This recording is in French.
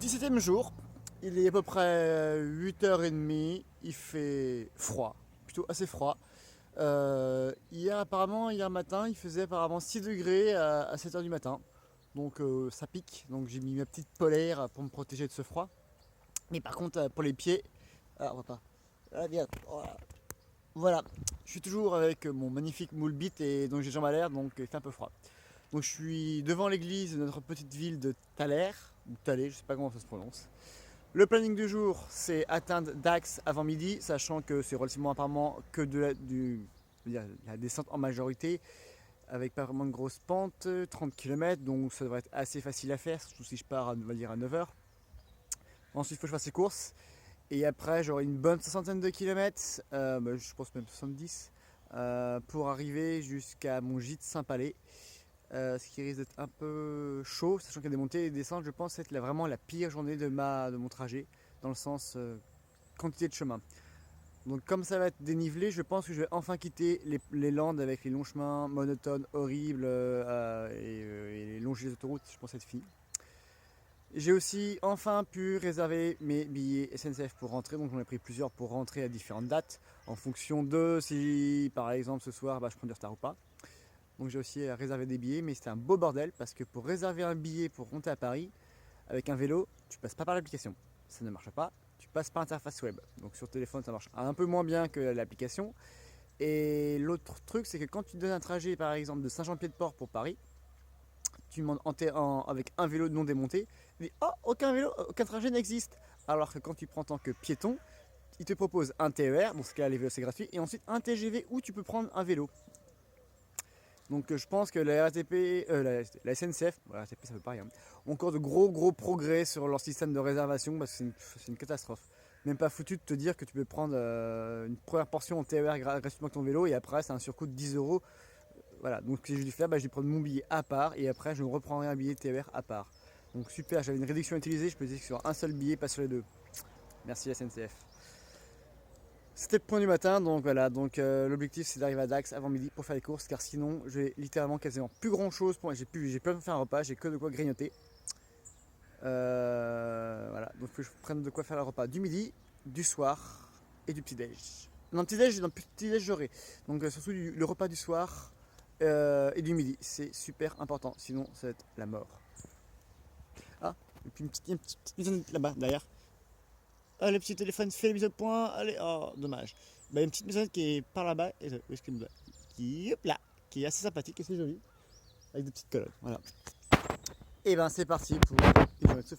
17e jour, il est à peu près 8h30, il fait froid, plutôt assez froid. Hier matin, il faisait apparemment 6 degrés à 7h du matin. Donc ça pique, donc j'ai mis ma petite polaire pour me protéger de ce froid. Mais par contre, pour les pieds, on va pas. Ah, bien, voilà. Voilà, je suis toujours avec mon magnifique moule bit et donc j'ai les jambes à l'air, donc il fait un peu froid. Donc je suis devant l'église de notre petite ville de Thaler, ou Thalès, je sais pas comment ça se prononce. Le planning du jour, c'est atteindre Dax avant midi, sachant que c'est relativement apparemment que la descente en majorité, avec pas vraiment de grosses pentes, 30 km, donc ça devrait être assez facile à faire, surtout si je pars on va dire à 9h. Ensuite, il faut que je fasse les courses. Et après, j'aurai une bonne soixantaine de kilomètres, je pense même 70, pour arriver jusqu'à mon gîte Saint-Palais. Ce qui risque d'être un peu chaud, sachant qu'il y a des montées et des descentes. Je pense que c'est vraiment la pire journée de mon trajet, dans le sens quantité de chemin. Donc comme ça va être dénivelé, je pense que je vais enfin quitter les Landes avec les longs chemins monotones, horribles, et les longs les autoroutes, je pense être fini. J'ai aussi enfin pu réserver mes billets SNCF pour rentrer, donc j'en ai pris plusieurs pour rentrer à différentes dates, en fonction de si par exemple ce soir je prends du retard ou pas. Donc j'ai aussi réservé des billets, mais c'était un beau bordel parce que pour réserver un billet pour monter à Paris avec un vélo, tu passes pas par l'application, ça ne marche pas, tu passes par interface web. Donc sur téléphone ça marche un peu moins bien que l'application. Et l'autre truc c'est que quand tu donnes un trajet par exemple de Saint-Jean-Pied-de-Port pour Paris, tu demandes avec un vélo non démonté, mais oh, aucun trajet n'existe. Alors que quand tu prends en tant que piéton, il te propose un TER, dans ce cas les vélos c'est gratuit, et ensuite un TGV où tu peux prendre un vélo. Donc je pense que la RATP, la SNCF, la RATP ça veut pas rien, ont encore de gros progrès sur leur système de réservation parce que c'est une catastrophe. Même pas foutu de te dire que tu peux prendre une première portion en TER gratuitement avec ton vélo et après c'est un surcoût de 10 euros. Voilà, donc ce que j'ai dû faire, je vais prendre mon billet à part et après je reprendrai un billet TER à part. Donc super, j'avais une réduction utilisée, je peux dire que sur un seul billet, pas sur les deux. Merci SNCF. C'était le point du matin, donc voilà, l'objectif c'est d'arriver à Dax avant midi pour faire les courses car sinon j'ai littéralement quasiment plus grand chose pour moi, j'ai pas faire un repas, j'ai que de quoi grignoter. Voilà, donc il faut que je prenne de quoi faire le repas du midi, du soir et du petit déj. Non, petit déj j'aurai. Donc surtout le repas du soir et du midi, c'est super important, sinon ça va être la mort. Ah, et puis une petite maison là-bas derrière. Ah, le petit téléphone fait les mises au point. Allez, oh, dommage. Une petite maisonnette qui est par là-bas. Où est-ce qu'elle me doit qui, hop là, qui est assez sympathique et c'est joli. Avec des petites colonnes. Voilà. Et ben c'est parti pour une journée de ce